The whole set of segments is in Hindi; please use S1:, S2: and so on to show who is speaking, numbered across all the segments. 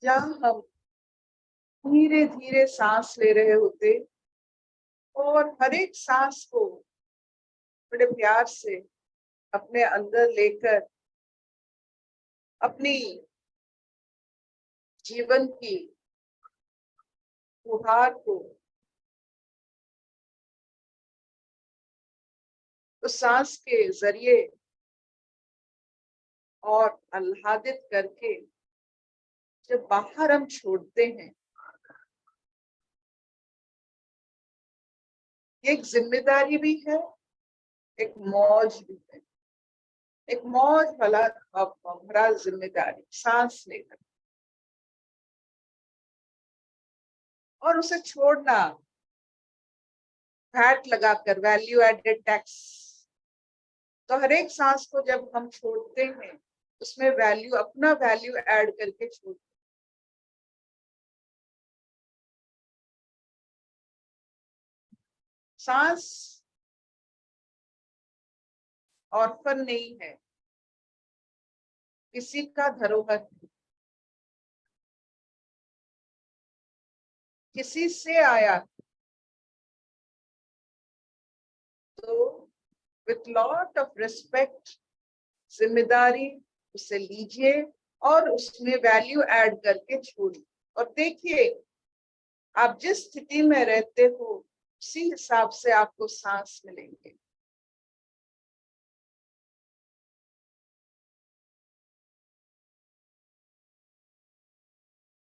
S1: जहाँ हम धीरे धीरे सांस ले रहे होते और हर एक सांस को बड़े प्यार से अपने अंदर लेकर अपनी जीवन की फुहार को उस सांस के जरिए और आह्लादित करके जब बाहर हम छोड़ते हैं, एक जिम्मेदारी भी है, एक मौज भी है। एक मौज भला भरा जिम्मेदारी सांस लेकर और उसे छोड़ना वैट लगाकर, वैल्यू एडेड टैक्स। तो हर एक सांस को जब हम छोड़ते हैं उसमें वैल्यू, अपना वैल्यू ऐड करके छोड़ते। सांस ऑर्फन नहीं है, किसी का धरोहर नहीं, किसी से आया। तो विथ लॉट ऑफ रिस्पेक्ट, जिम्मेदारी उसे लीजिए और उसमें वैल्यू ऐड करके छोड़िए। और देखिए, आप जिस स्थिति में रहते हो उसी हिसाब से आपको सांस मिलेंगे।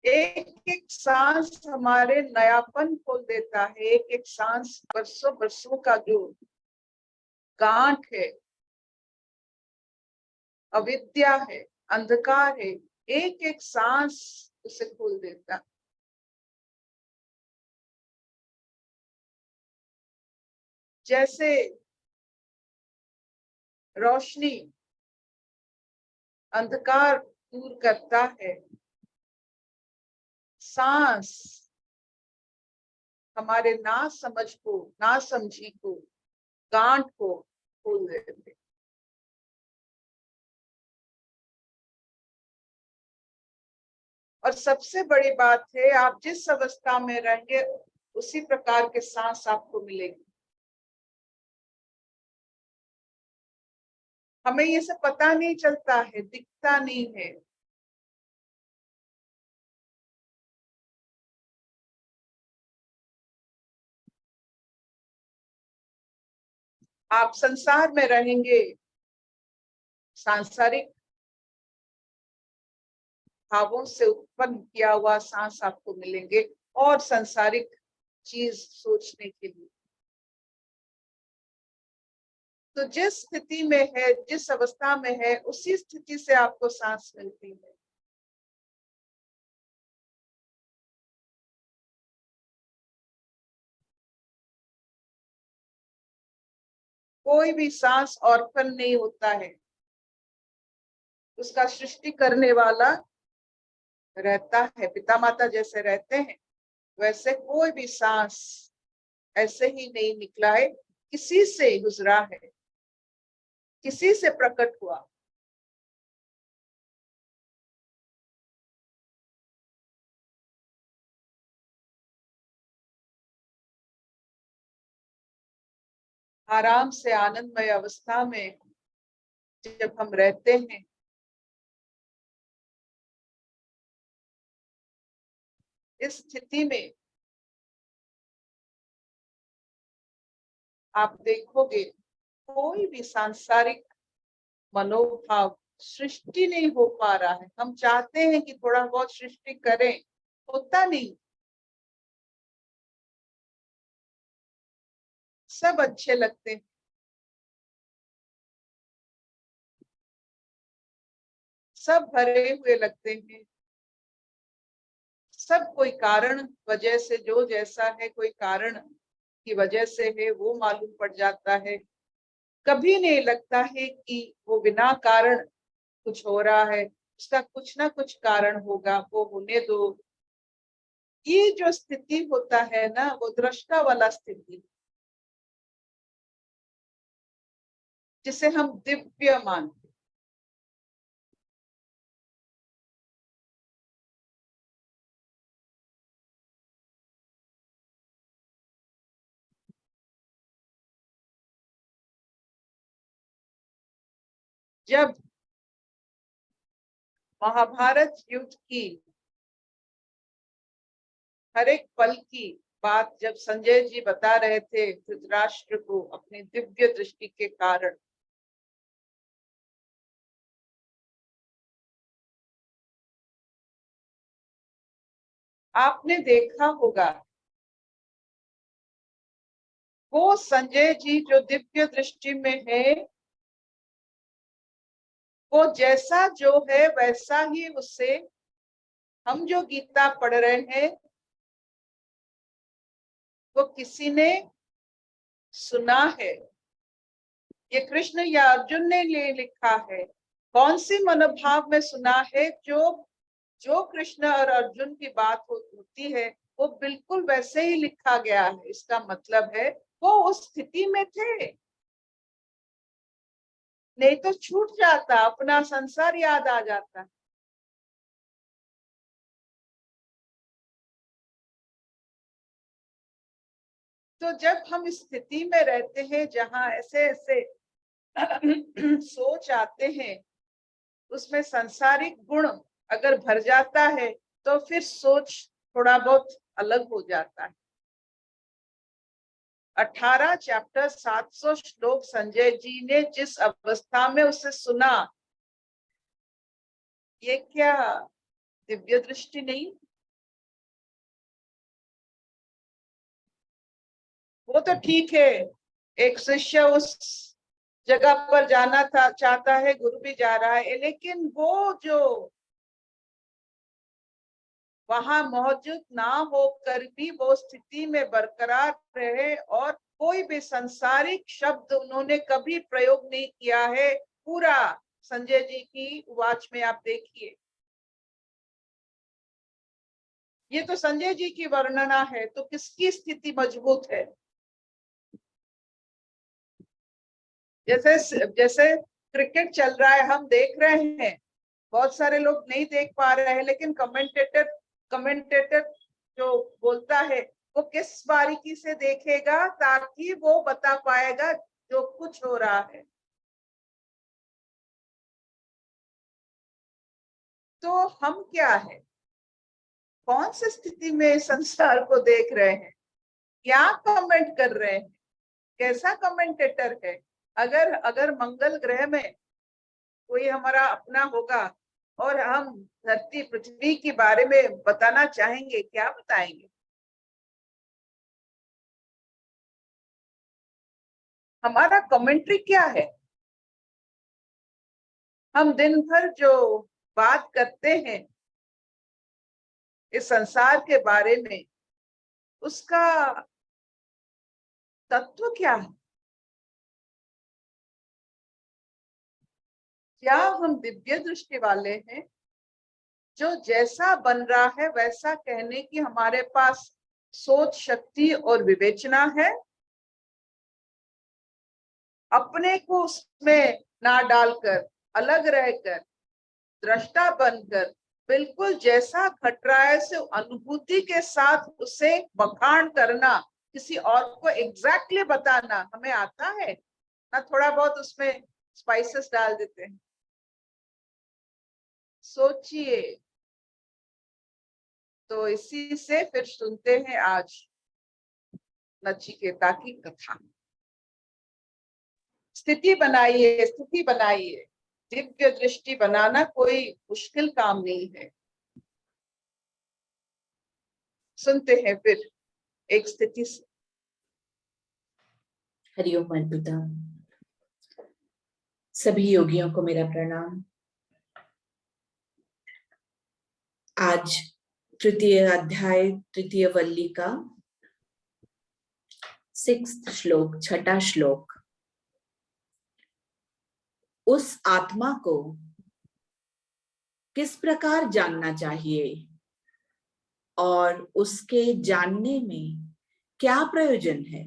S1: एक एक सांस हमारे नयापन खोल देता है। एक एक सांस बरसों बरसों का जो गांठ है, अविद्या है, अंधकार है, एक एक सांस उसे खोल देता। जैसे रोशनी अंधकार दूर करता है, सांस हमारे ना समझ को, ना समझी को, गांठ को खोल देते। और सबसे बड़ी बात है, आप जिस अवस्था में रहेंगे उसी प्रकार के सांस आपको मिलेगी। हमें ये सब पता नहीं चलता है, दिखता नहीं है। आप संसार में रहेंगे, सांसारिक भावों से उत्पन्न किया हुआ सांस आपको मिलेंगे और संसारिक चीज सोचने के लिए। तो जिस स्थिति में है, जिस अवस्था में है, उसी स्थिति से आपको सांस मिलती है। कोई भी सांस ऑर्फन नहीं होता है, उसका सृष्टि करने वाला रहता है। पिता माता जैसे रहते हैं वैसे कोई भी सांस ऐसे ही नहीं निकला है, किसी से गुजरा है, किसी से प्रकट हुआ। आराम से आनंदमय अवस्था में जब हम रहते हैं, इस स्थिति में आप देखोगे कोई भी सांसारिक मनोभाव सृष्टि नहीं हो पा रहा है। हम चाहते हैं कि थोड़ा बहुत सृष्टि करें, होता नहीं। सब अच्छे लगते हैं, सब भरे हुए लगते हैं, सब कोई कारण वजह से, जो जैसा है कोई कारण की वजह से है वो मालूम पड़ जाता है। कभी नहीं लगता है कि वो बिना कारण कुछ हो रहा है, उसका कुछ ना कुछ कारण होगा, वो होने दो। ये जो स्थिति होता है ना, वो दृष्टा वाला स्थिति, जिसे हम दिव्य मानते। जब महाभारत युद्ध की हर एक पल की बात जब संजय जी बता रहे थे धृतराष्ट्र को अपनी दिव्य दृष्टि के कारण, आपने देखा होगा वो संजय जी जो दिव्य दृष्टि में है, वो जैसा जो है वैसा ही उससे हम जो गीता पढ़ रहे हैं वो किसी ने सुना है, ये कृष्ण या अर्जुन ने लिखा है, कौन सी मनोभाव में सुना है, जो कृष्ण और अर्जुन की बात होती है वो बिल्कुल वैसे ही लिखा गया है। इसका मतलब है वो उस स्थिति में थे, नहीं तो छूट जाता, अपना संसार याद आ जाता। तो जब हम इस स्थिति में रहते हैं जहां ऐसे ऐसे सोच आते हैं, उसमें सांसारिक गुण अगर भर जाता है तो फिर सोच थोड़ा बहुत अलग हो जाता है। 18 चैप्टर 700 श्लोक संजय जी ने जिस अवस्था में उसे सुना, ये क्या दिव्य दृष्टि नहीं? वो तो ठीक है, एक शिष्य उस जगह पर जाना था चाहता है, गुरु भी जा रहा है, लेकिन वो जो वहां मौजूद ना होकर भी वो स्थिति में बरकरार रहे और कोई भी संसारिक शब्द उन्होंने कभी प्रयोग नहीं किया है। पूरा संजय जी की वाच में आप देखिए, ये तो संजय जी की वर्णना है, तो किसकी स्थिति मजबूत है? जैसे जैसे क्रिकेट चल रहा है, हम देख रहे हैं, बहुत सारे लोग नहीं देख पा रहे हैं, लेकिन कमेंटेटर जो बोलता है वो किस बारीकी से देखेगा ताकि वो बता पाएगा जो कुछ हो रहा है। तो हम क्या है, कौन सी स्थिति में संसार को देख रहे हैं, क्या कमेंट कर रहे हैं, कैसा कमेंटेटर है? अगर अगर मंगल ग्रह में कोई हमारा अपना होगा और हम धरती पृथ्वी के बारे में बताना चाहेंगे, क्या बताएंगे? हमारा कमेंट्री क्या है? हम दिन भर जो बात करते हैं इस संसार के बारे में, उसका तत्व क्या है? क्या हम दिव्य दृष्टि वाले हैं जो जैसा बन रहा है वैसा कहने की हमारे पास सोच शक्ति और विवेचना है? अपने को उसमें ना डालकर, अलग रहकर, दृष्टा बनकर, बिल्कुल जैसा घट रहा है से अनुभूति के साथ उसे बखान करना, किसी और को एग्जैक्टली बताना हमें आता है ना? थोड़ा बहुत उसमें स्पाइसेस डाल देते हैं। सोचिए। तो इसी से फिर सुनते हैं आज नचिकेता की कथा। स्थिति बनाइए, स्थिति बनाइए। दिव्य दृष्टि बनाना कोई मुश्किल काम नहीं है। सुनते हैं फिर एक स्थिति से।
S2: हरिओम अद्भुता। सभी योगियों को मेरा प्रणाम। आज तृतीय अध्याय, तृतीय वल्ली का 6th श्लोक, छठा श्लोक। उस आत्मा को किस प्रकार जानना चाहिए और उसके जानने में क्या प्रयोजन है,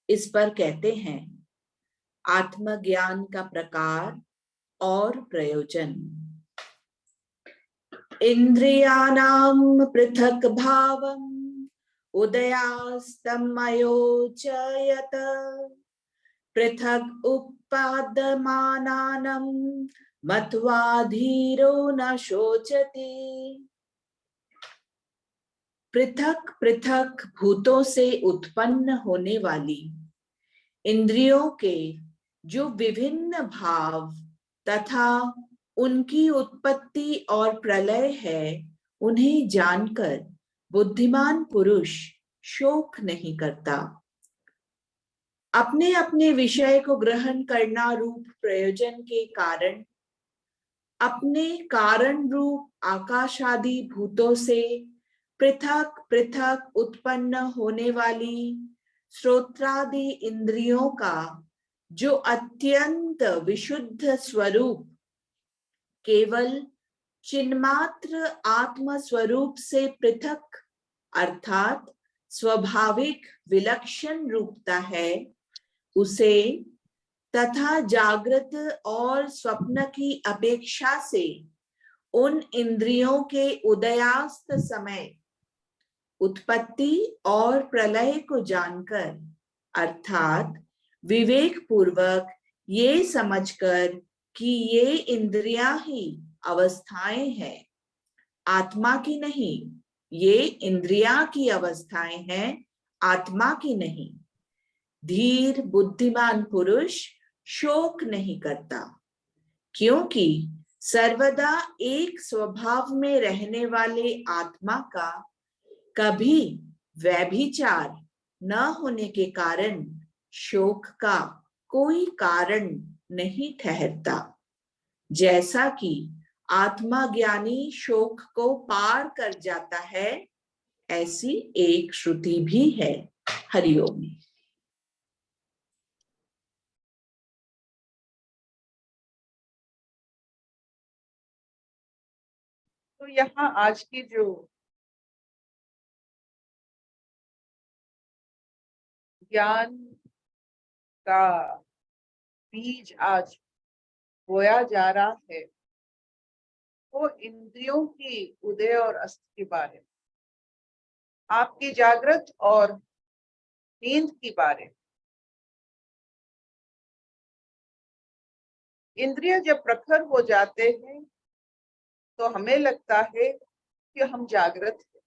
S2: इस पर कहते हैं आत्मज्ञान का प्रकार और प्रयोजन। इंद्रियाणां पृथक भावम् उदयास्तमयोचयत पृथक उत्पाद्यमानानं मत्वा धीरो न शोचति। पृथक पृथक भूतों से उत्पन्न होने वाली इंद्रियों के जो विभिन्न भाव तथा उनकी उत्पत्ति और प्रलय है, उन्हें जानकर बुद्धिमान पुरुष शोक नहीं करता। अपने अपने विषय को ग्रहण करना रूप प्रयोजन के कारण अपने कारण रूप आकाश आदि भूतों से पृथक पृथक उत्पन्न होने वाली श्रोत्रादि इंद्रियों का जो अत्यंत विशुद्ध स्वरूप केवल चिन्मात्र आत्म स्वरूप से पृथक अर्थात स्वाभाविक विलक्षण रूपता है, उसे तथा जागृत और स्वप्न की अपेक्षा से उन इंद्रियों के उदयास्त समय उत्पत्ति और प्रलय को जानकर अर्थात विवेक पूर्वक ये समझकर कि ये इंद्रियां ही अवस्थाएं हैं, आत्मा की नहीं, ये इंद्रियां की अवस्थाएं हैं, आत्मा की नहीं, धीर बुद्धिमान पुरुष शोक नहीं करता, क्योंकि सर्वदा एक स्वभाव में रहने वाले आत्मा का कभी व्यभिचार न होने के कारण शोक का कोई कारण नहीं ठहरता। जैसा कि आत्मा ज्ञानी शोक को पार कर जाता है, ऐसी एक श्रुति भी है। हरिओम।
S1: तो यहाँ आज की जो ज्ञान का बीज आज बोया जा रहा है, वो इंद्रियों की उदय और अस्त के बारे में, आपकी जागृत और नींद के बारे में। इंद्रिय जब प्रखर हो जाते हैं तो हमें लगता है कि हम जागृत हैं।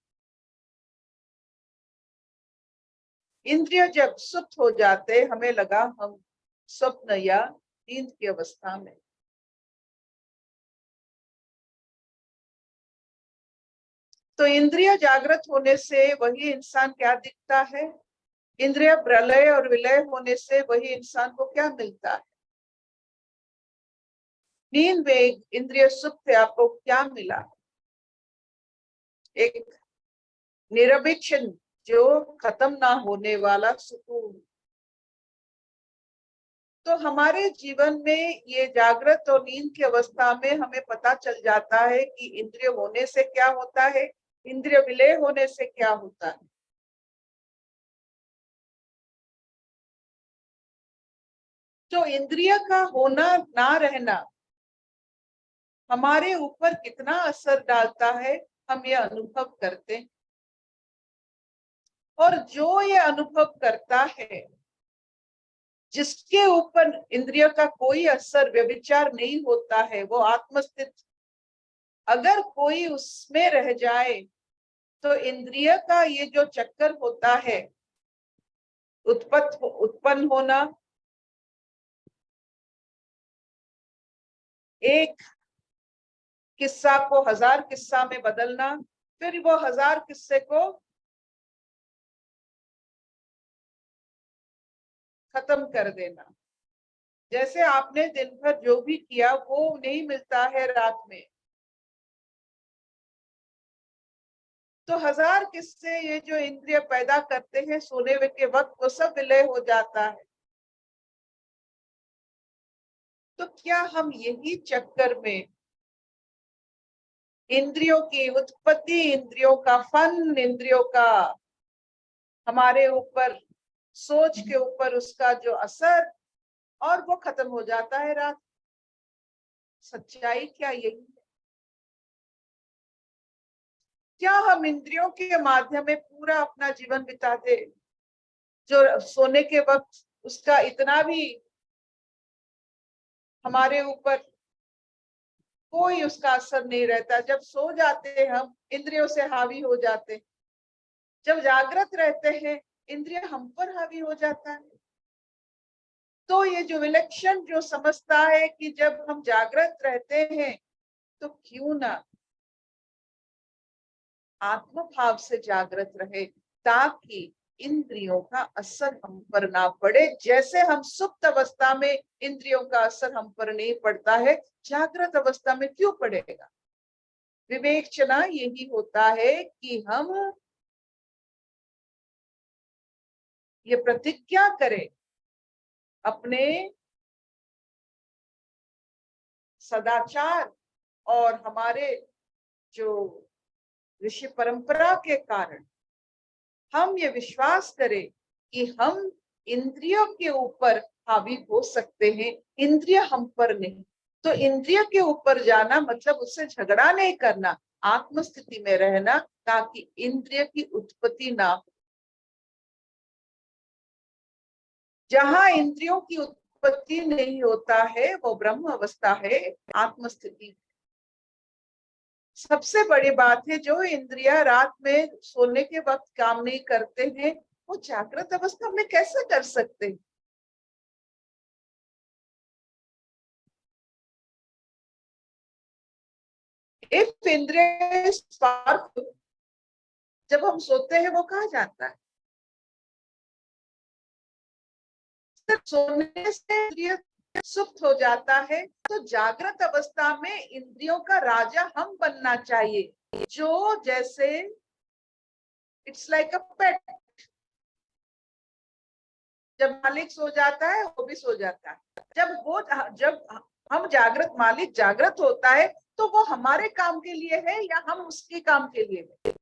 S1: इंद्रिय जब सुप्त हो जाते, हमें लगा हम स्वप्न या नींद की अवस्था में। तो इंद्रिय जागृत होने से वही इंसान क्या दिखता है, इंद्रिय प्रलय और विलय होने से वही इंसान को क्या मिलता है। नींद में इंद्रिय सुप्त है, आपको क्या मिला, एक निरविच्छिन्न जो खत्म ना होने वाला सुकून। तो हमारे जीवन में ये जागृत और नींद की अवस्था में हमें पता चल जाता है कि इंद्रिय होने से क्या होता है, इंद्रिय विलय होने से क्या होता है। जो इंद्रिय का होना ना रहना हमारे ऊपर कितना असर डालता है, हम ये अनुभव करते हैं। और जो ये अनुभव करता है, जिसके ऊपर इंद्रिय का कोई असर व्यभिचार नहीं होता है, वो आत्मस्थित, अगर कोई उसमें रह जाए तो इंद्रिय का ये जो चक्कर होता है, उत्पन्न होना, एक किस्सा को 1000 किस्सा में बदलना, फिर वो 1000 किस्से को खत्म कर देना। जैसे आपने दिन भर जो भी किया वो नहीं मिलता है रात में, तो 1000 किस्से ये जो इंद्रिय पैदा करते हैं सोने के वक्त, वो सब विलय हो जाता है। तो क्या हम यही चक्कर में इंद्रियों की उत्पत्ति, इंद्रियों का फन, इंद्रियों का हमारे ऊपर सोच के ऊपर उसका जो असर, और वो खत्म हो जाता है रात। सच्चाई क्या यही है? क्या हम इंद्रियों के माध्यम में पूरा अपना जीवन बिताते, जो सोने के वक्त उसका इतना भी हमारे ऊपर कोई उसका असर नहीं रहता। जब सो जाते हैं हम इंद्रियों से हावी हो जाते हैं, जब जागृत रहते हैं इंद्रिय हम पर हावी हो जाता है। तो ये जो विलक्षण जो समझता है कि जब हम जागृत रहते हैं तो क्यों ना आत्म भाव से जागृत रहे, ताकि इंद्रियों का असर हम पर ना पड़े। जैसे हम सुप्त अवस्था में इंद्रियों का असर हम पर नहीं पड़ता है, जागृत अवस्था में क्यों पड़ेगा। विवेचना यही होता है कि हम ये प्रतिज्ञा करें अपने सदाचार और हमारे जो ऋषि परंपरा के कारण हम ये विश्वास करें कि हम इंद्रियों के ऊपर हावी हो सकते हैं, इंद्रिय हम पर नहीं। तो इंद्रिय के ऊपर जाना मतलब उससे झगड़ा नहीं करना, आत्म स्थिति में रहना, ताकि इंद्रिय की उत्पत्ति ना हो। जहां इंद्रियों की उत्पत्ति नहीं होता है वो ब्रह्म अवस्था है, आत्म स्थिति। सबसे बड़ी बात है, जो इंद्रिया रात में सोने के वक्त काम नहीं करते हैं वो जागृत अवस्था में कैसे कर सकते हैं। इफ इंद्रिय स्पार्क, जब हम सोते हैं वो कहाँ जाता है। सिर्फ सोने से इंद्रिय सुप्त हो जाता है। तो जागृत अवस्था में इंद्रियों का राजा हम बनना चाहिए, जो जैसे इट्स लाइक अ पेट। जब मालिक सो जाता है वो भी सो जाता है। जब हम जागृत, मालिक जागृत होता है तो वो हमारे काम के लिए है या हम उसके काम के लिए है।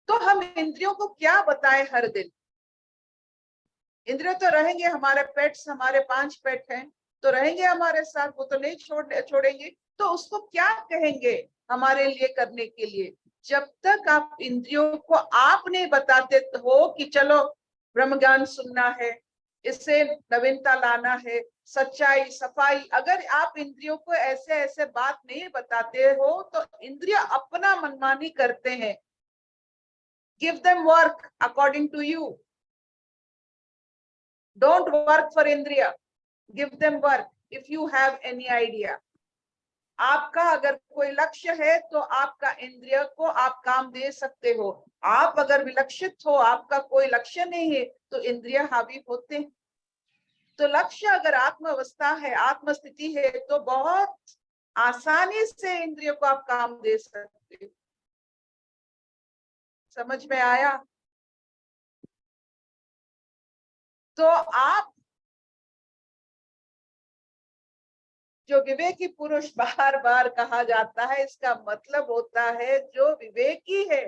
S1: तो हम इंद्रियों को क्या बताएं हर दिन। इंद्रिय तो रहेंगे, हमारे पेट्स, हमारे 5 पेट हैं तो रहेंगे हमारे साथ, वो तो नहीं छोड़ेंगे। तो उसको क्या कहेंगे हमारे लिए करने के लिए। जब तक आप इंद्रियों को आप नहीं बताते हो कि चलो ब्रह्म ज्ञान सुनना है, इससे नवीनता लाना है, सच्चाई सफाई, अगर आप इंद्रियों को ऐसे ऐसे बात नहीं बताते हो तो इंद्रिय अपना मनमानी करते हैं। Give them work according to you, don't work for indriya, give them work if you have any idea। आपका अगर कोई लक्ष्य है तो आपका इंद्रिय को आप काम दे सकते हो। आप अगर विलक्षित हो, आपका कोई लक्ष्य नहीं है तो इंद्रिय हावी होते हैं। तो लक्ष्य अगर आत्म अवस्था है, आत्म स्थिति है, तो बहुत आसानी से इंद्रियों को आप काम दे सकते हो। समझ में आया। तो आप जो विवेकी पुरुष बार बार कहा जाता है, इसका मतलब होता है जो विवेकी है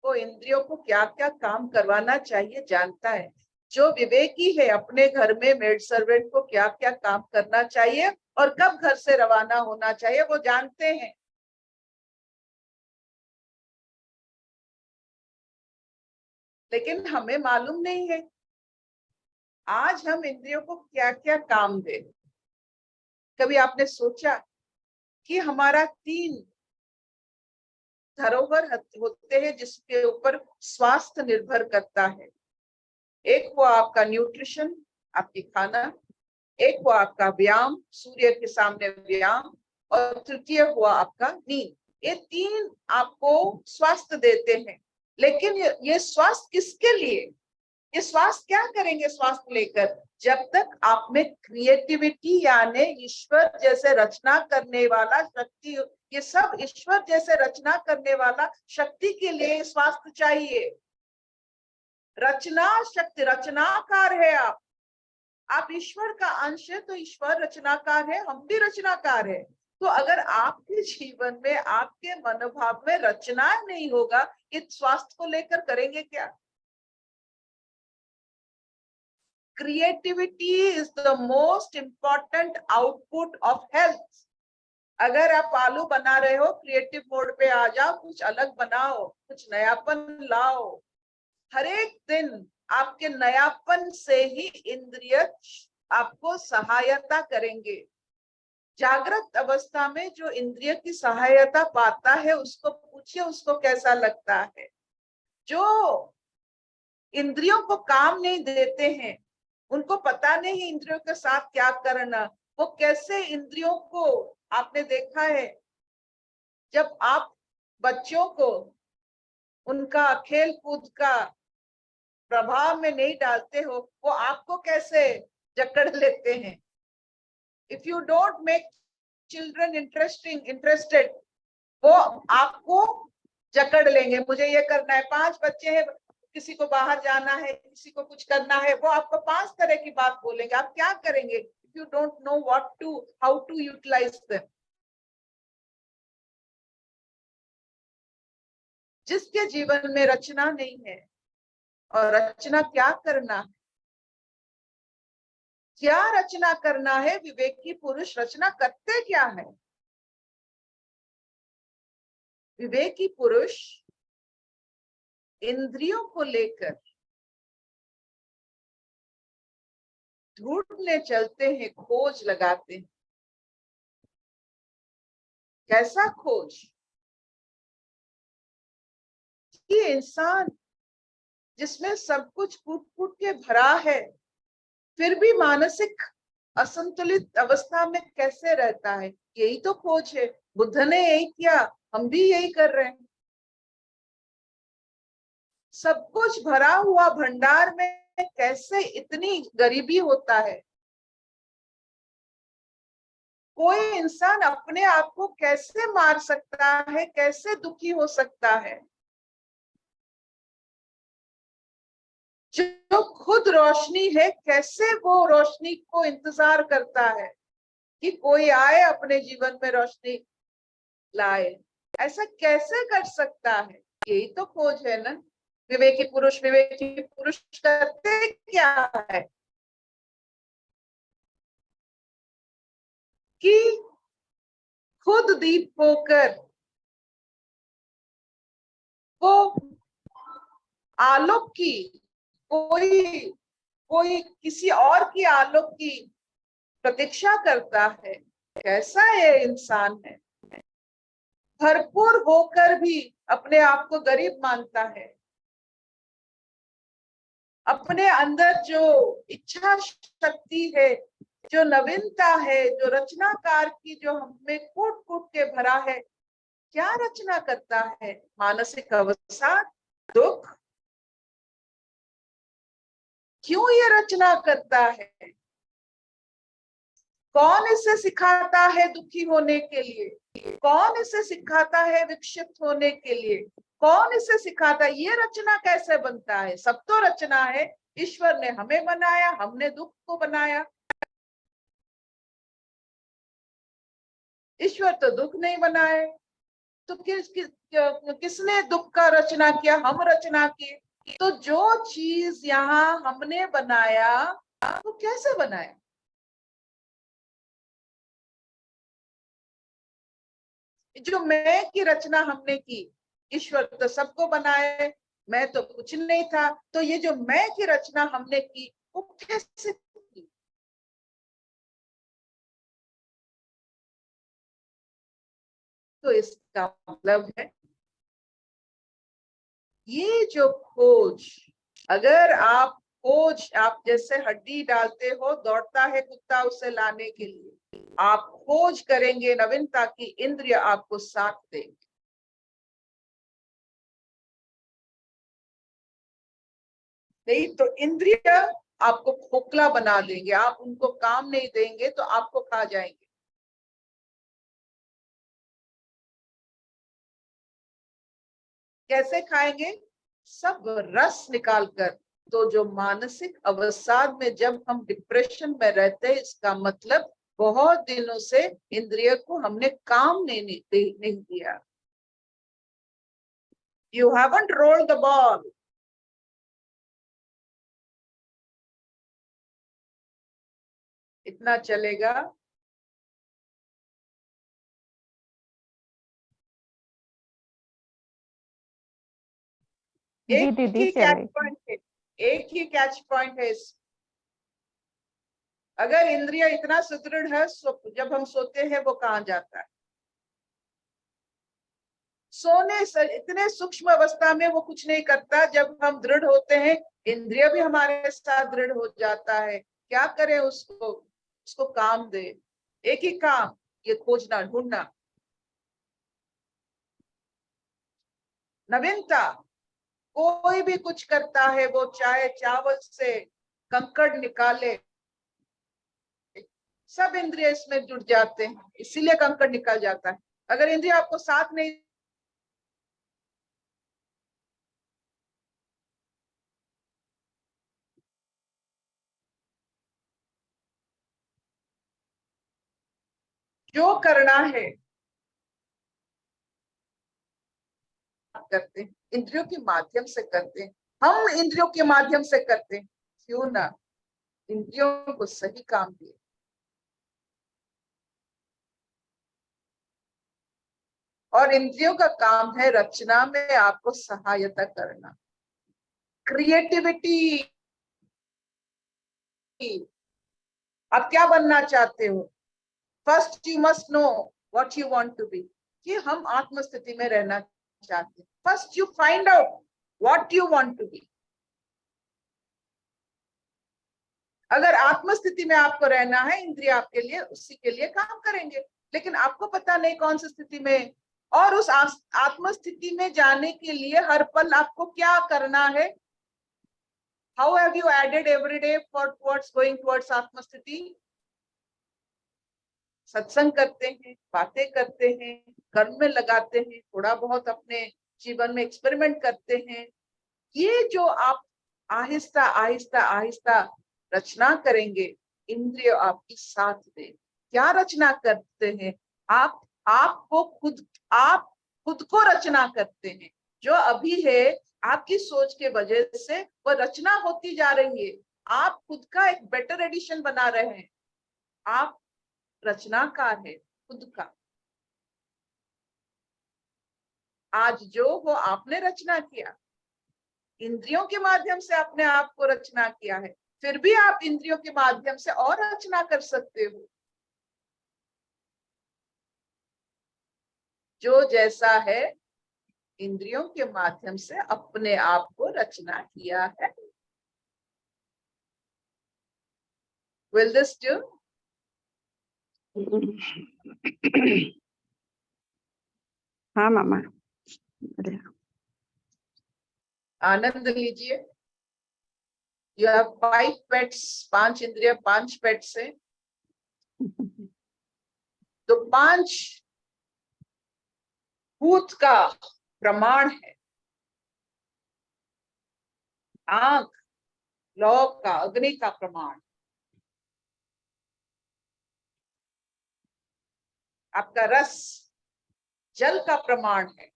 S1: वो इंद्रियों को क्या क्या काम करवाना चाहिए जानता है। जो विवेकी है अपने घर में मेड सर्वेंट को क्या क्या काम करना चाहिए और कब घर से रवाना होना चाहिए वो जानते हैं। लेकिन हमें मालूम नहीं है। आज हम इंद्रियों को क्या क्या काम दें। कभी आपने सोचा कि हमारा 3 धरोहर होते हैं जिसके ऊपर स्वास्थ्य निर्भर करता है। एक हुआ आपका न्यूट्रिशन, आपकी खाना, एक हुआ आपका व्यायाम, सूर्य के सामने व्यायाम, और तृतीय हुआ आपका नींद। ये 3 आपको स्वास्थ्य देते हैं। लेकिन ये स्वास्थ्य किसके लिए, ये स्वास्थ्य क्या करेंगे स्वास्थ्य लेकर। जब तक आप में क्रिएटिविटी यानी ईश्वर जैसे रचना करने वाला शक्ति, ये सब ईश्वर जैसे रचना करने वाला शक्ति के लिए स्वास्थ्य चाहिए। रचना शक्ति, रचनाकार है आप ईश्वर का अंश है तो ईश्वर रचनाकार है, हम भी रचनाकार है। तो अगर आपके जीवन में, आपके मनोभाव में रचना नहीं होगा, इस स्वास्थ्य को लेकर करेंगे क्या। Creativity is the most important output of health. अगर आप आलू बना रहे हो, क्रिएटिव मोड पे आ जाओ, कुछ अलग बनाओ, कुछ नयापन लाओ। हर एक दिन आपके नयापन से ही इंद्रिय आपको सहायता करेंगे। जागृत अवस्था में जो इंद्रिय की सहायता पाता है उसको पूछिए उसको कैसा लगता है। जो इंद्रियों को काम नहीं देते हैं, उनको पता नहीं इंद्रियों के साथ क्या करना, वो कैसे इंद्रियों को, आपने देखा है जब आप बच्चों को उनका खेल कूद का प्रभाव में नहीं डालते हो, वो आपको कैसे जकड़ लेते हैं। If you don't make children interested, वो आपको जकड़ लेंगे। मुझे ये करना है, 5 बच्चे हैं, किसी को बाहर जाना है, किसी को कुछ करना है, वो आपको 5 तरह की बात बोलेंगे। आप क्या करेंगे? If you don't know what to, how to utilise them. जिसके जीवन में रचना नहीं है, और रचना क्या करना है, क्या रचना करना है, विवेकी पुरुष रचना करते क्या है? विवेकी पुरुष इंद्रियों को लेकर ढूंढने चलते हैं, खोज लगाते हैं। कैसा खोज? ये इंसान जिसमें सब कुछ कूट कूट के भरा है, फिर भी मानसिक असंतुलित अवस्था में कैसे रहता है? यही तो खोज है। बुद्ध ने यही किया, हम भी यही कर रहे हैं। सब कुछ भरा हुआ भंडार में कैसे इतनी गरीबी होता है? कोई इंसान अपने आप को कैसे मार सकता है, कैसे दुखी हो सकता है? जो खुद रोशनी है, कैसे वो रोशनी को इंतजार करता है कि कोई आए अपने जीवन में रोशनी लाए? ऐसा कैसे कर सकता है? यही तो खोज है ना। विवेकी पुरुष करते क्या है कि खुद दीप होकर वो आलोक की, कोई कोई किसी और की आलोक की प्रतीक्षा करता है। कैसा ये इंसान है? भरपूर होकर भी अपने आप को गरीब मानता है। अपने अंदर जो इच्छा शक्ति है, जो नवीनता है, जो रचनाकार की जो हमें कूट कूट के भरा है, क्या रचना करता है? मानसिक अवसाद, दुख। क्यों ये रचना करता है? कौन इसे सिखाता है दुखी होने के लिए? कौन इसे सिखाता है विक्षिप्त होने के लिए? कौन इसे सिखाता है? ये रचना कैसे बनता है? सब तो रचना है। ईश्वर ने हमें बनाया, हमने दुख को बनाया। ईश्वर तो दुख नहीं बनाए, तो किसने दुख का रचना किया? हम रचना किए। तो जो चीज यहाँ हमने बनाया, तो कैसे बनाया? जो मैं की रचना हमने की, ईश्वर तो सबको बनाए, मैं तो कुछ नहीं था। तो ये जो मैं की रचना हमने की, वो कैसे की? तो इसका मतलब है ये जो खोज, अगर आप खोज, आप जैसे हड्डी डालते हो, दौड़ता है कुत्ता उसे लाने के लिए, आप खोज करेंगे नवीनता की, इंद्रिय आपको साथ देंगे। नहीं तो इंद्रिय आपको खोखला बना देंगे। आप उनको काम नहीं देंगे तो आपको खा जाएंगे। कैसे खाएंगे? सब रस निकाल कर। तो जो मानसिक अवसाद में, जब हम डिप्रेशन में रहते हैं, इसका मतलब बहुत दिनों से इंद्रिय को हमने काम नहीं दिया। You haven't rolled the ball. इतना चलेगा।
S3: जी
S1: एक
S3: दीदी
S1: ही कैच
S3: चलेगी।
S1: पॉइंट है, एक ही कैच पॉइंट है अगर इंद्रिय इतना सुदृढ़ है, जब हम सोते हैं वो कहाँ जाता है? सोने से इतने सूक्ष्म अवस्था में वो कुछ नहीं करता। जब हम दृढ़ होते हैं, इंद्रिय भी हमारे साथ दृढ़ हो जाता है। क्या करें उसको? उसको काम दे। एक ही काम, ये खोजना, ढूंढना, नवीनता। कोई भी कुछ करता है, वो चाहे चावल से कंकड़ निकाले, सब इंद्रिय इसमें जुड़ जाते हैं, इसीलिए कंकड़ निकल जाता है। अगर इंद्रिय आपको साथ नहीं, जो करना है करते हैं, इंद्रियों के माध्यम से करते हैं। हम इंद्रियों के माध्यम से करते हैं, क्यों ना इंद्रियों को सही काम दिए। और इंद्रियों का काम है रचना में आपको सहायता करना, क्रिएटिविटी। आप क्या बनना चाहते हो? First you must know what you want to be. कि हम आत्म स्थिति में रहना चाहते हैं। First you find out what you want to be. अगर आत्म स्थिति में आपको रहना है, इंद्रिय आपके लिए उसी के लिए काम करेंगे। लेकिन आपको पता नहीं कौन सी स्थिति में, और उस आत्म स्थिति में जाने के लिए हर पल आपको क्या करना है। How have you added every day for towards going towards आत्म स्थिति? सत्संग करते हैं, बातें करते हैं, कर्म में लगाते हैं, थोड़ा बहुत अपने जीवन में एक्सपेरिमेंट करते हैं। ये जो आप आहिस्ता आहिस्ता आहिस्ता रचना करेंगे, इंद्रिय आपकी साथ दे। क्या रचना करते हैं? आप खुद को रचना करते हैं। जो अभी है, आपकी सोच के वजह से वो रचना होती जा रही है। आप खुद का एक बेटर एडिशन बना रहे हैं। आप रचनाकार है खुद का। आज जो वो आपने रचना किया, इंद्रियों के माध्यम से अपने आप को रचना किया है, फिर भी आप इंद्रियों के माध्यम से और रचना कर सकते हो। जो जैसा है, इंद्रियों के माध्यम से अपने आप को रचना किया है। Will this do?
S3: हाँ मामा।
S1: आनंद लीजिए। You have 5 pets, 5 इंद्रिय, 5 पेट्स है। तो 5 भूत का प्रमाण है। आंख लौ का, अग्नि का प्रमाण। आपका रस जल का प्रमाण है।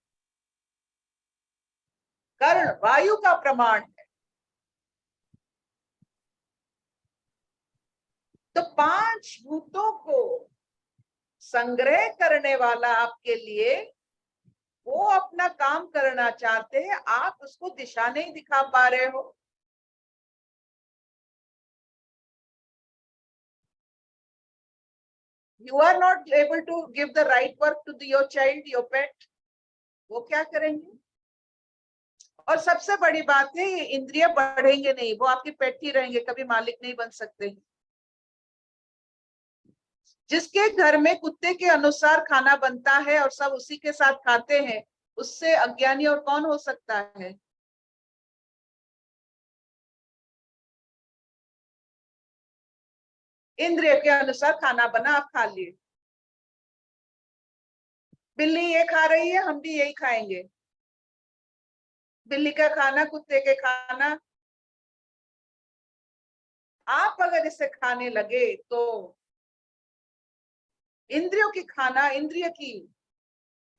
S1: कर्ण वायु का प्रमाण है। तो 5 भूतों को संग्रह करने वाला आपके लिए, वो अपना काम करना चाहते हैं, आप उसको दिशा नहीं दिखा पा रहे हो। You are not able to give the right work to your child, your pet. वो क्या करेंगे? और सबसे बड़ी बात है, ये इंद्रिय बढ़ेंगे नहीं, वो आपके पेट ही रहेंगे, कभी मालिक नहीं बन सकते। जिसके घर में कुत्ते के अनुसार खाना बनता है और सब उसी के साथ खाते हैं, उससे अज्ञानी और कौन हो सकता है? इंद्रिय के अनुसार खाना बना, आप खा लिए। बिल्ली ये खा रही है, हम भी यही खाएंगे। बिल्ली का खाना, कुत्ते के खाना। आप अगर इसे खाने लगे तो इंद्रियों की खाना, इंद्रिय की,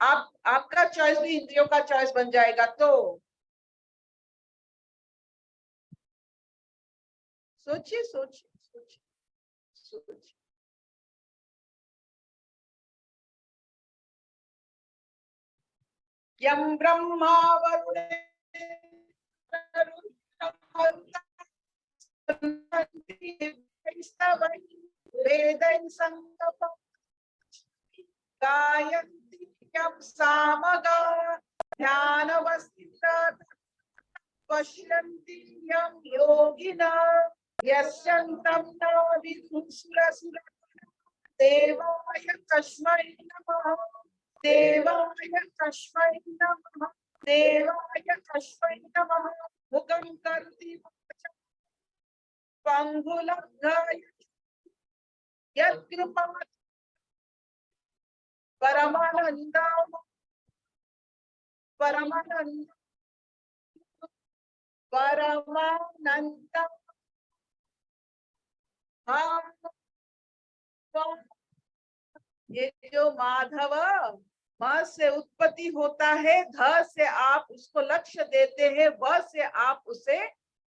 S1: आपका चॉइस भी इंद्रियों का चॉइस बन जाएगा। तो सोचिए सोचिए सोचिए सोचिए। यम ब्रह्मा वरुण स्तवैः वेदैः संगपः गायन्ति यं सामगा ध्यानवस्थिताः पश्यन्ति यं योगिनः यस्यन्तं न विदुषुरसुरः देवाय तस्मै नमः देवाय तस्मै नमः देवाय तस्मै नमः मुखं करोति पंगुलंघयति यत्कृपा परमानन्दं परमानन्दं परमानन्दं ये जो माधव म से उत्पत्ति होता है, ध से आप उसको लक्ष्य देते हैं, व से आप उसे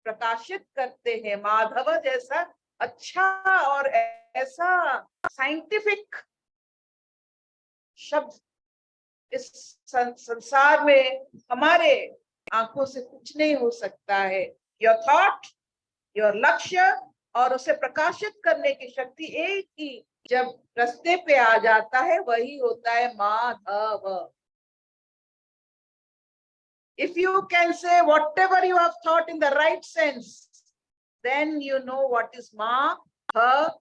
S1: प्रकाशित करते हैं। माधव जैसा अच्छा और ऐसा साइंटिफिक शब्द इस संसार में हमारे आंखों से कुछ नहीं हो सकता है। योर थॉट, योर लक्ष्य और उसे प्रकाशित करने की शक्ति एक ही जब रास्ते पे आ जाता है वही होता है Madhav. If you can say whatever you have thought in the right sense, then you know what is Madhava.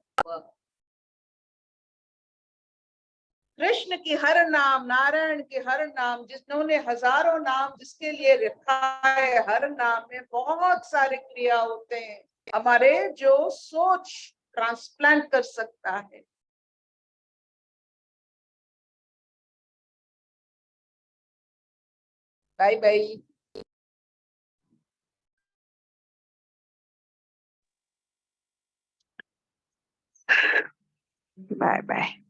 S1: Krishna की हर नाम, नारायण के हर नाम, जिन्होंने हजारों नाम जिसके लिए रखा है, हर नाम में बहुत सारे क्रिया होते हैं हमारे जो सोच ट्रांसप्लांट कर सकता है। Bye bye.
S3: Bye bye.